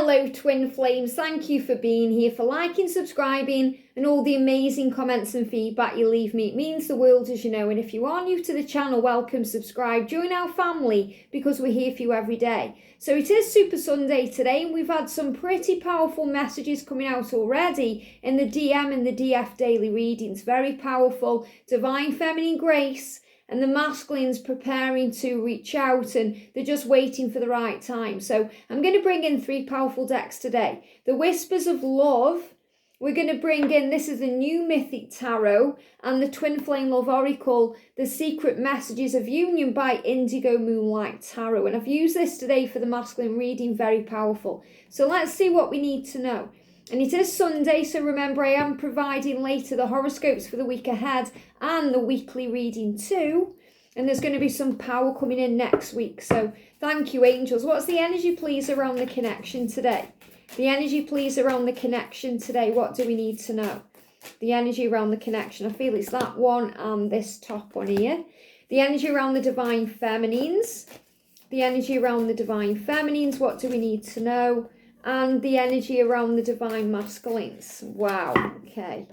Hello twin flames, thank you for being here, for liking, subscribing and all the amazing comments and feedback you leave me. It means the world, as you know, and if you are new to the channel, welcome, subscribe, join our family because we're here for you every day. So it is Super Sunday today and we've had some pretty powerful messages coming out already in the DM and the DF daily readings. Very powerful, divine feminine grace, and the masculines preparing to reach out and they're just waiting for the right time. So I'm going to bring in 3 powerful decks today. The Whispers of Love, we're going to bring in, this is the new Mythic Tarot, and the Twin Flame Love Oracle, The Secret Messages of Union by Indigo, Moonlight Tarot. And I've used this today for the masculine reading, very powerful. So let's see what we need to know. And it is Sunday, so remember I am providing later the horoscopes for the week ahead and the weekly reading too. And there's going to be some power coming in next week. So thank you, angels. What's the energy, please, around the connection today? The energy, please, around the connection today. What do we need to know? The energy around the connection. I feel it's that one and this top one here. The energy around the divine feminines. The energy around the divine feminines. What do we need to know? And the energy around the divine masculines. Wow, okay.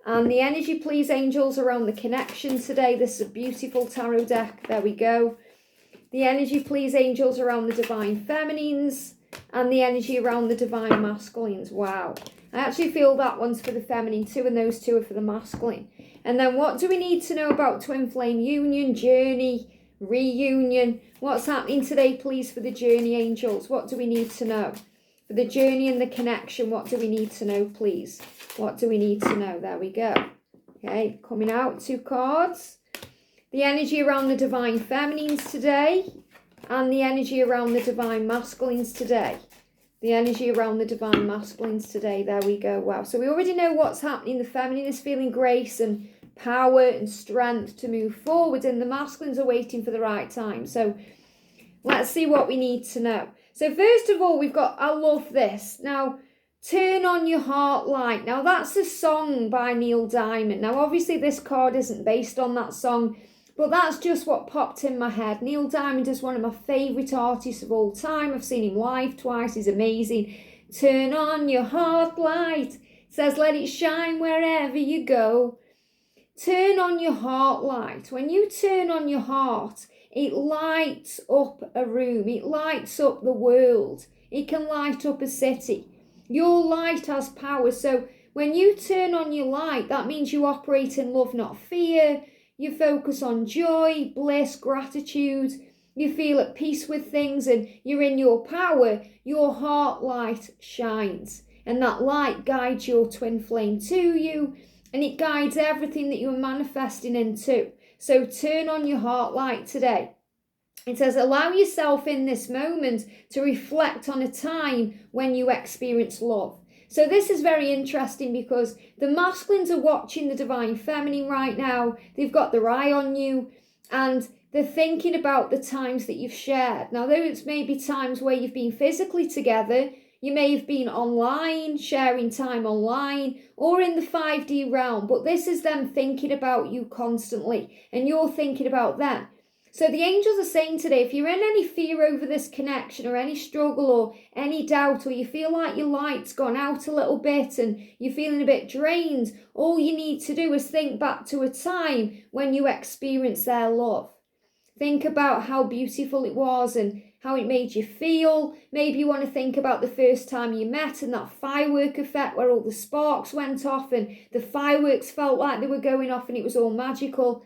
And the energy, please, angels, around the connection today. This is a beautiful tarot deck. There we go. The energy, please, angels, around the divine feminines. And the energy around the divine masculines. Wow. I actually feel that one's for the feminine too, and those two are for the masculine. And then what do we need to know about twin flame union, journey, reunion? What's happening today, please, for the journey, angels? What do we need to know? For the journey and the connection, what do we need to know, please? What do we need to know? There we go. Okay, coming out, 2 cards. The energy around the divine feminines today and the energy around the divine masculines today. The energy around the divine masculines today. There we go. Wow. So we already know what's happening. The feminine is feeling grace and power and strength to move forward, and the masculines are waiting for the right time. So let's see what we need to know. So first of all, we've got, I love this. Now, Turn on Your Heart Light. Now, that's a song by Neil Diamond. Now, obviously, this card isn't based on that song, but that's just what popped in my head. Neil Diamond is one of my favourite artists of all time. I've seen him live twice. He's amazing. Turn on your heart light. It says, let it shine wherever you go. Turn on your heart light. When you turn on your heart, it lights up a room. It lights up the world. It can light up a city. Your light has power. So when you turn on your light, that means you operate in love, not fear. You focus on joy, bliss, gratitude. You feel at peace with things and you're in your power. Your heart light shines. And that light guides your twin flame to you. And it guides everything that you're manifesting into. So turn on your heart light today. It says, allow yourself in this moment to reflect on a time when you experience love. So this is very interesting because the masculines are watching the divine feminine right now. They've got their eye on you and they're thinking about the times that you've shared. Now, those may be times where you've been physically together. You may have been online, sharing time online, or in the 5D realm. But this is them thinking about you constantly and you're thinking about them. So the angels are saying today, if you're in any fear over this connection or any struggle or any doubt, or you feel like your light's gone out a little bit and you're feeling a bit drained, all you need to do is think back to a time when you experienced their love. Think about how beautiful it was and how it made you feel. Maybe you want to think about the first time you met and that firework effect where all the sparks went off and the fireworks felt like they were going off and it was all magical.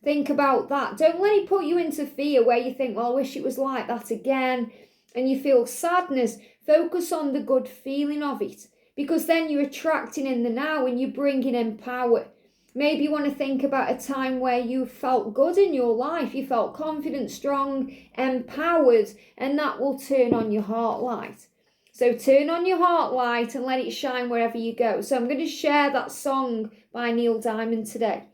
Think about that. Don't let it put you into fear where you think, well, I wish it was like that again. And you feel sadness. Focus on the good feeling of it. Because then you're attracting in the now and you're bringing in power. Maybe you want to think about a time where you felt good in your life. You felt confident, strong, empowered. And that will turn on your heart light. So turn on your heart light and let it shine wherever you go. So I'm going to share that song by Neil Diamond today.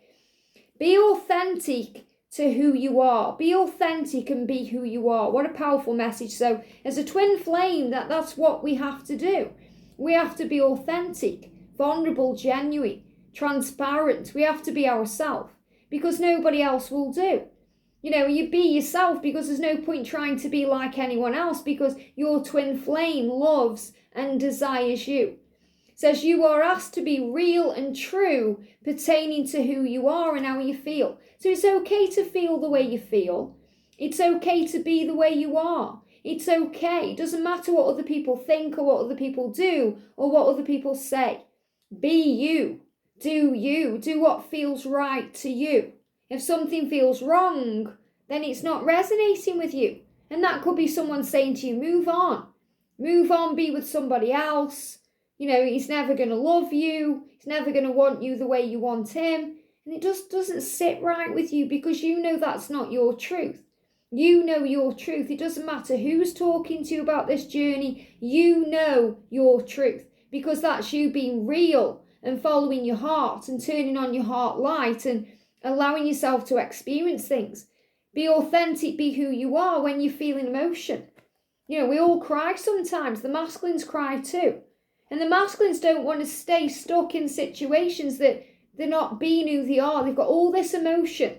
Be authentic to who you are. Be authentic and be who you are. What a powerful message. So as a twin flame, that's what we have to do. We have to be authentic, vulnerable, genuine, transparent. We have to be ourselves because nobody else will do. You be yourself, because there's no point trying to be like anyone else, because your twin flame loves and desires you. It says you are asked to be real and true pertaining to who you are and how you feel. So it's okay to feel the way you feel. It's okay to be the way you are. It's okay. It doesn't matter what other people think or what other people do or what other people say. Be you. Do what feels right to you. If something feels wrong, then it's not resonating with you. And that could be someone saying to you, move on. Move on, be with somebody else. He's never going to love you. He's never going to want you the way you want him. And it just doesn't sit right with you, because you know that's not your truth. You know your truth. It doesn't matter who's talking to you about this journey. You know your truth, because that's you being real and following your heart and turning on your heart light and allowing yourself to experience things. Be authentic, be who you are when you're feeling emotion. We all cry sometimes. The masculines cry too. And the masculines don't want to stay stuck in situations that they're not being who they are. They've got all this emotion,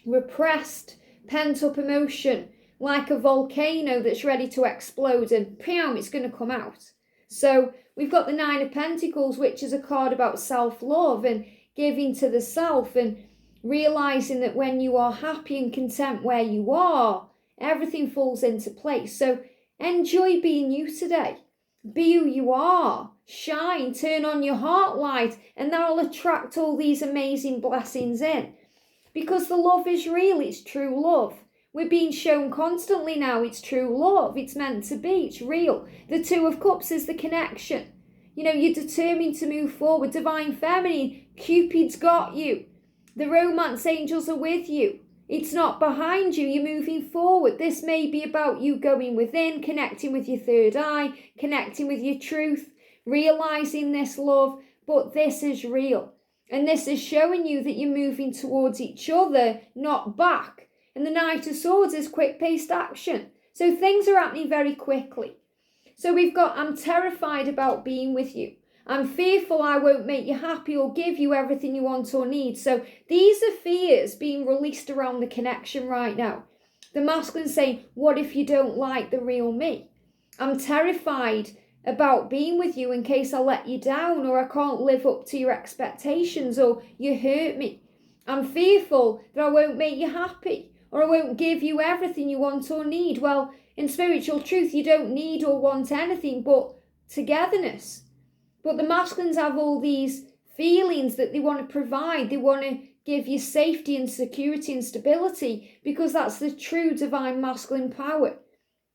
repressed, pent up emotion, like a volcano that's ready to explode, and bam, it's going to come out. So we've got the Nine of Pentacles, which is a card about self-love and giving to the self and realizing that when you are happy and content where you are, everything falls into place. So enjoy being you today. Be who you are. Shine. Turn on your heart light, and that'll attract all these amazing blessings in. Because the love is real. It's true love. We're being shown constantly now it's true love. It's meant to be. It's real. The Two of Cups is the connection. You're determined to move forward. Divine Feminine, Cupid's got you. The romance angels are with you. It's not behind you. You're moving forward. This may be about you going within, connecting with your third eye, connecting with your truth, realizing this love, but this is real. And this is showing you that you're moving towards each other, not back. And the Knight of Swords is quick-paced action. So things are happening very quickly. So we've got, I'm terrified about being with you. I'm fearful I won't make you happy or give you everything you want or need. So these are fears being released around the connection right now. The masculine saying, what if you don't like the real me? I'm terrified about being with you in case I let you down, or I can't live up to your expectations, or you hurt me. I'm fearful that I won't make you happy, or I won't give you everything you want or need. Well, in spiritual truth, you don't need or want anything but togetherness. But the masculines have all these feelings that they want to provide. They want to give you safety and security and stability, because that's the true divine masculine power.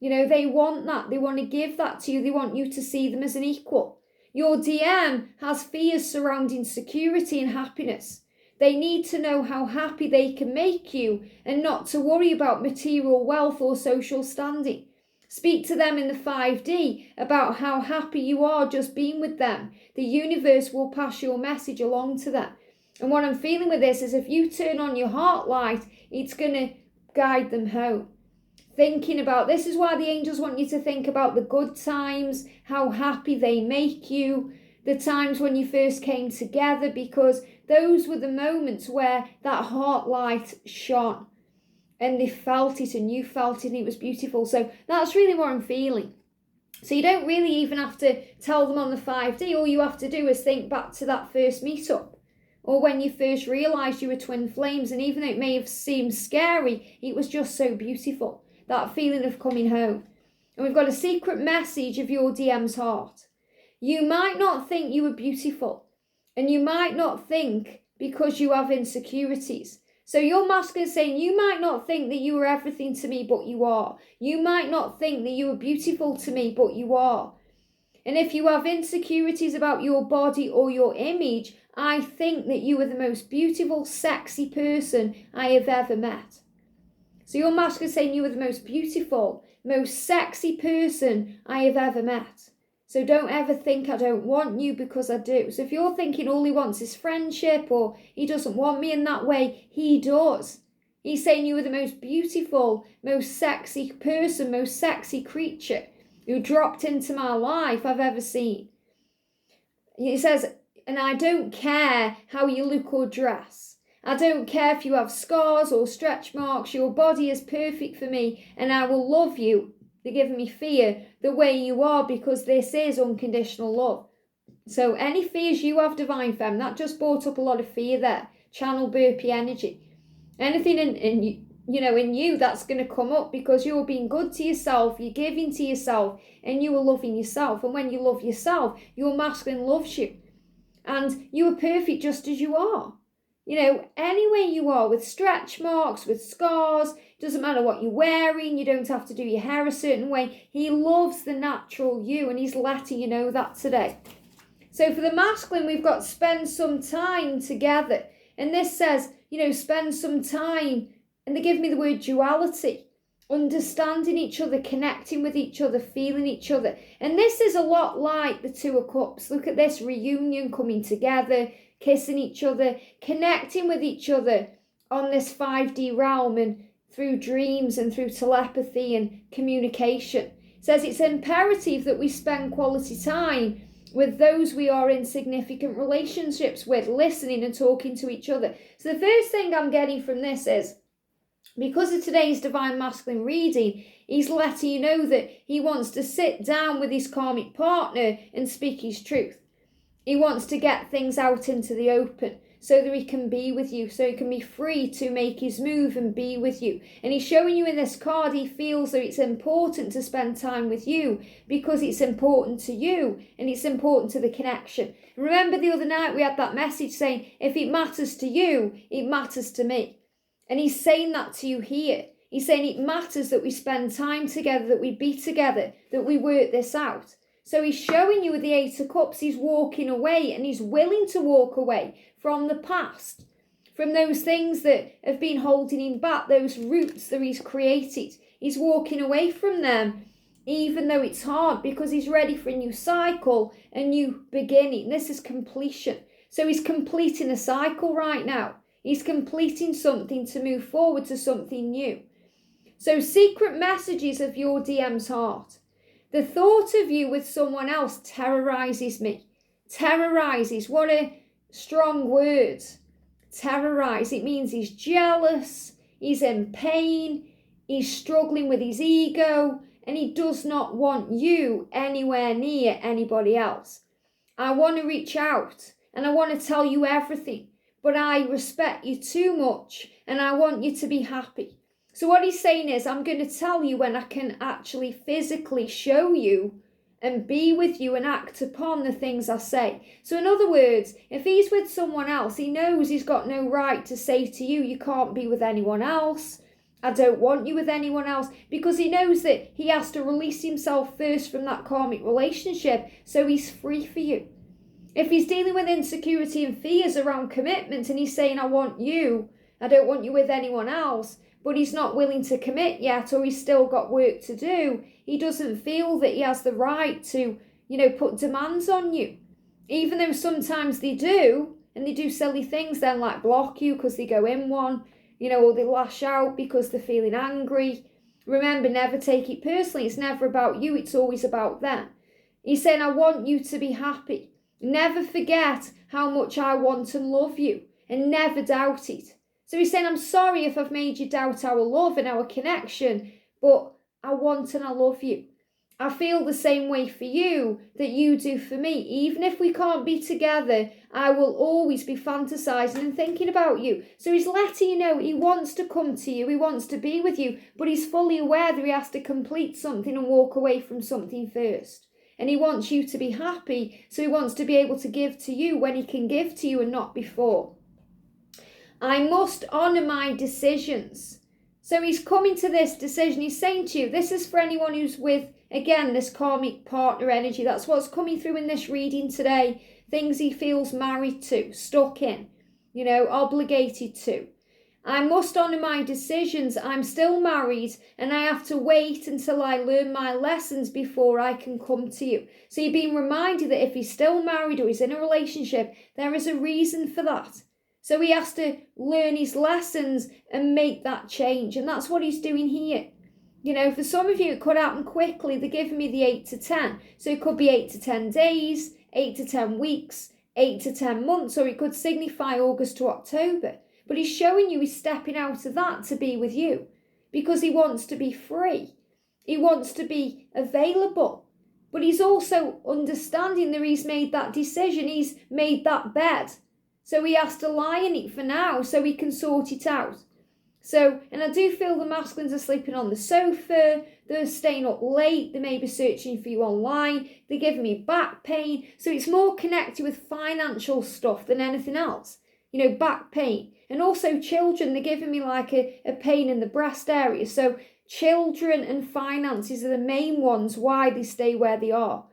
They want that. They want to give that to you. They want you to see them as an equal. Your DM has fears surrounding security and happiness. They need to know how happy they can make you and not to worry about material wealth or social standing. Speak to them in the 5D about how happy you are just being with them. The universe will pass your message along to them. And what I'm feeling with this is if you turn on your heart light, it's going to guide them home. Thinking about, this is why the angels want you to think about the good times, how happy they make you, the times when you first came together, because those were the moments where that heart light shone. And they felt it and you felt it and it was beautiful. So that's really what I'm feeling. So you don't really even have to tell them on the 5D. All you have to do is think back to that first meetup. Or when you first realised you were twin flames. And even though it may have seemed scary, it was just so beautiful. That feeling of coming home. And we've got a secret message of your DM's heart. You might not think you are beautiful. And you might not think because you have insecurities. So your masculine is saying, you might not think that you are everything to me, but you are. You might not think that you are beautiful to me, but you are. And if you have insecurities about your body or your image, I think that you are the most beautiful, sexy person I have ever met. So your masculine is saying you are the most beautiful, most sexy person I have ever met. So don't ever think I don't want you, because I do. So if you're thinking all he wants is friendship or he doesn't want me in that way, he does. He's saying you are the most beautiful, most sexy person, most sexy creature who dropped into my life I've ever seen. He says, and I don't care how you look or dress. I don't care if you have scars or stretch marks. Your body is perfect for me, and I will love you. They're giving me fear the way you are, because this is unconditional love. So any fears you have, Divine Femme, that just brought up a lot of fear there. Channel burpee energy. Anything in you that's going to come up, because you're being good to yourself, you're giving to yourself, and you are loving yourself. And when you love yourself, your masculine loves you. And you are perfect just as you are. Any way you are, with stretch marks, with scars, doesn't matter what you're wearing, you don't have to do your hair a certain way. He loves the natural you, and he's letting you know that today. So for the masculine, we've got spend some time together. And this says, spend some time. And they give me the word duality. Understanding each other, connecting with each other, feeling each other. And this is a lot like the Two of Cups. Look at this reunion, coming together, kissing each other, connecting with each other on this 5D realm, and through dreams and through telepathy and communication. It says it's imperative that we spend quality time with those we are in significant relationships with, listening and talking to each other. So the first thing I'm getting from this is, because of today's Divine Masculine reading, he's letting you know that he wants to sit down with his karmic partner and speak his truth. He wants to get things out into the open so that he can be with you, so he can be free to make his move and be with you. And he's showing you in this card, he feels that it's important to spend time with you because it's important to you and it's important to the connection. Remember the other night we had that message saying, if it matters to you, it matters to me. And he's saying that to you here. He's saying it matters that we spend time together, that we be together, that we work this out. So he's showing you with the Eight of Cups, he's walking away, and he's willing to walk away from the past, from those things that have been holding him back, those roots that he's created. He's walking away from them, even though it's hard, because he's ready for a new cycle, a new beginning. This is completion. So he's completing a cycle right now. He's completing something to move forward to something new. So secret messages of your DM's heart. The thought of you with someone else terrorizes me. Terrorizes. What a strong word. Terrorize. It means he's jealous. He's in pain. He's struggling with his ego. And he does not want you anywhere near anybody else. I want to reach out. And I want to tell you everything. But I respect you too much. And I want you to be happy. So what he's saying is, I'm going to tell you when I can actually physically show you and be with you and act upon the things I say. So in other words, if he's with someone else, he knows he's got no right to say to you, you can't be with anyone else. I don't want you with anyone else, because he knows that he has to release himself first from that karmic relationship so he's free for you. If he's dealing with insecurity and fears around commitment and he's saying, I want you, I don't want you with anyone else, but he's not willing to commit yet, or he's still got work to do, he doesn't feel that he has the right to, put demands on you. Even though sometimes they do, and they do silly things then, like block you because they go in one, or they lash out because they're feeling angry. Remember, never take it personally. It's never about you, it's always about them. He's saying, I want you to be happy. Never forget how much I want and love you, and never doubt it. So he's saying, I'm sorry if I've made you doubt our love and our connection, but I want and I love you. I feel the same way for you that you do for me. Even if we can't be together, I will always be fantasizing and thinking about you. So he's letting you know he wants to come to you, he wants to be with you, but he's fully aware that he has to complete something and walk away from something first. And he wants you to be happy, so he wants to be able to give to you when he can give to you and not before. I must honour my decisions. So he's coming to this decision. He's saying to you, this is for anyone who's with, again, this karmic partner energy. That's what's coming through in this reading today. Things he feels married to, stuck in, obligated to. I must honour my decisions. I'm still married and I have to wait until I learn my lessons before I can come to you. So you're being reminded that if he's still married or he's in a relationship, there is a reason for that. So he has to learn his lessons and make that change. And that's what he's doing here. For some of you, it could happen quickly. They're giving me the 8 to 10. So it could be 8 to 10 days, 8 to 10 weeks, 8 to 10 months, or it could signify August to October. But he's showing you he's stepping out of that to be with you because he wants to be free. He wants to be available. But he's also understanding that he's made that decision. He's made that bed. So he has to lie in it for now so he can sort it out. So, and I do feel the masculines are sleeping on the sofa, they're staying up late, they may be searching for you online, they're giving me back pain. So it's more connected with financial stuff than anything else. You know, back pain. And also children, they're giving me like a pain in the breast area. So children and finances are the main ones why they stay where they are.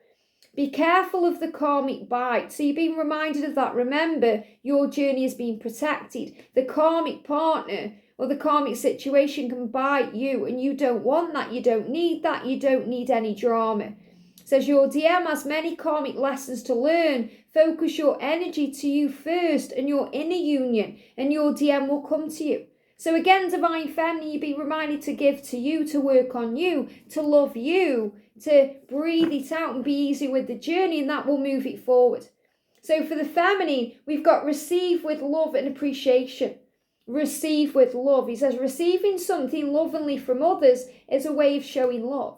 Be careful of the karmic bite. So you're being reminded of that. Remember, your journey is being protected. The karmic partner or the karmic situation can bite you, and you don't want that. You don't need that. You don't need any drama. It says your DM has many karmic lessons to learn. Focus your energy to you first and your inner union, and your DM will come to you. So again, Divine Feminine, you'll be reminded to give to you, to work on you, to love you, to breathe it out and be easy with the journey, and that will move it forward. So for the feminine, we've got receive with love and appreciation. Receive with love. He says receiving something lovingly from others is a way of showing love.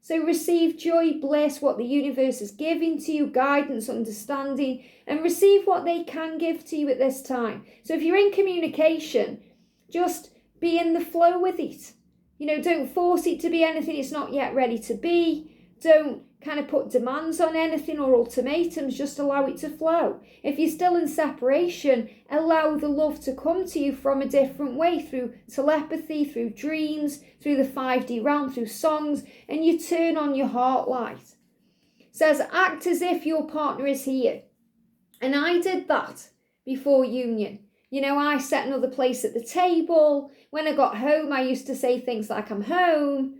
So receive joy, bliss, what the universe is giving to you, guidance, understanding, and receive what they can give to you at this time. So if you're in communication, just be in the flow with it. You know, don't force it to be anything it's not yet ready to be. Don't kind of put demands on anything or ultimatums, just allow it to flow. If you're still in separation, allow the love to come to you from a different way, through telepathy, through dreams, through the 5D realm, through songs, and you turn on your heart light. It says, act as if your partner is here. And I did that before union. You know, I set another place at the table. When I got home, I used to say things like, I'm home.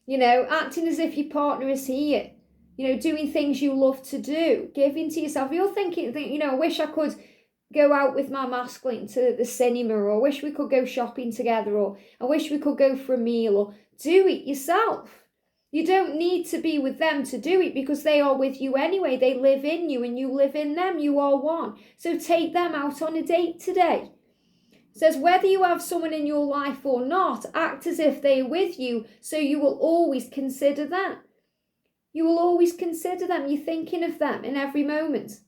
You know, acting as if your partner is here. You know, doing things you love to do. Giving to yourself. You're thinking, you know, I wish I could go out with my masculine to the cinema, or I wish we could go shopping together, or I wish we could go for a meal, or do it yourself. You don't need to be with them to do it because they are with you anyway. They live in you and you live in them. You are one. So take them out on a date today. It says whether you have someone in your life or not, act as if they are with you, so you will always consider them. You will always consider them. You're thinking of them in every moment.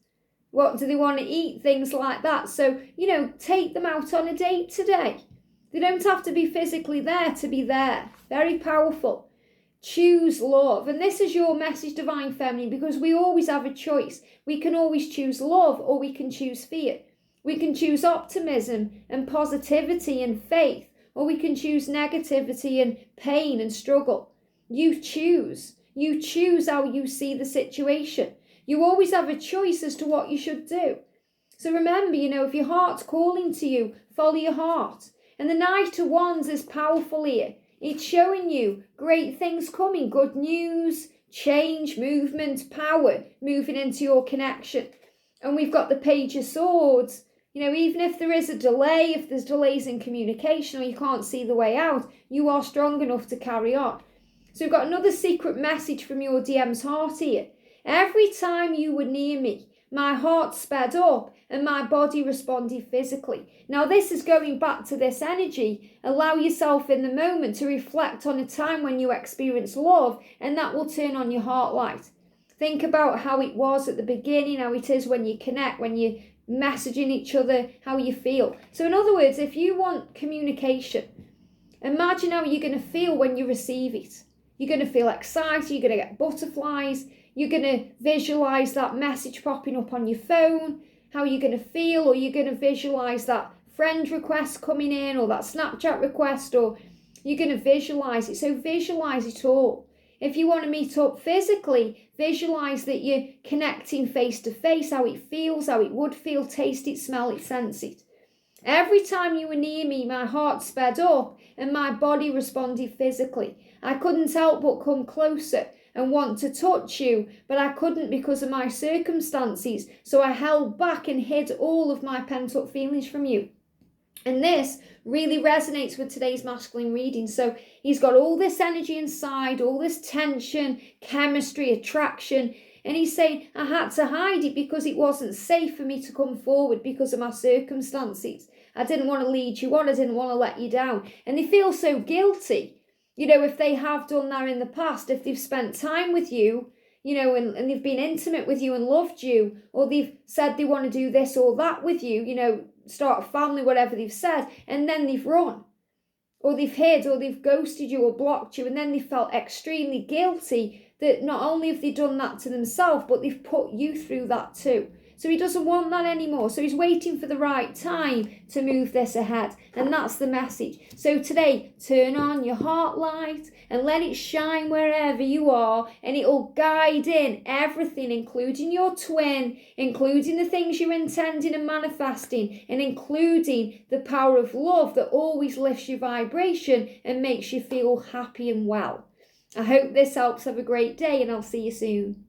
What do they want to eat? Things like that. So, you know, take them out on a date today. They don't have to be physically there to be there. Very powerful. Choose love. And this is your message, Divine Feminine, because we always have a choice. We can always choose love, or we can choose fear. We can choose optimism and positivity and faith, or we can choose negativity and pain and struggle. You choose. You choose how you see the situation. You always have a choice as to what you should do. So remember, you know, if your heart's calling to you, follow your heart. And the Knight of Wands is powerful here. It's showing you great things coming, good news, change, movement, power, moving into your connection. And we've got the Page of Swords. You know, even if there is a delay, if there's delays in communication or you can't see the way out, you are strong enough to carry on. So we've got another secret message from your DM's heart here. Every time you were near me, my heart sped up and my body responded physically. Now this is going back to this energy. Allow yourself in the moment to reflect on a time when you experienced love, and that will turn on your heart light. Think about how it was at the beginning, how it is when you connect, when you're messaging each other, how you feel. So in other words, if you want communication, imagine how you're going to feel when you receive it. You're going to feel excited, you're going to get butterflies, you're going to visualize that message popping up on your phone, how you're going to feel, or you're going to visualize that friend request coming in, or that Snapchat request, or you're going to visualize it. So visualize it all. If you want to meet up physically, visualize that you're connecting face to face, how it feels, how it would feel, taste it, smell it, sense it. Every time you were near me, my heart sped up and my body responded physically. I couldn't help but come closer and want to touch you, but I couldn't because of my circumstances. So I held back and hid all of my pent-up feelings from you. And this really resonates with today's masculine reading. So he's got all this energy inside, all this tension, chemistry, attraction. And he's saying, I had to hide it because it wasn't safe for me to come forward because of my circumstances. I didn't want to lead you on. I didn't want to let you down. And they feel so guilty, you know, if they have done that in the past, if they've spent time with you, you know, and they've been intimate with you and loved you, or they've said they want to do this or that with you, you know, start a family, whatever they've said, and then they've run, or they've hid, or they've ghosted you or blocked you, and then they felt extremely guilty that not only have they done that to themselves, but they've put you through that too. So he doesn't want that anymore. So he's waiting for the right time to move this ahead. And that's the message. So today, turn on your heart light and let it shine wherever you are. And it'll guide in everything, including your twin, including the things you're intending and manifesting, and including the power of love that always lifts your vibration and makes you feel happy and well. I hope this helps. Have a great day, and I'll see you soon.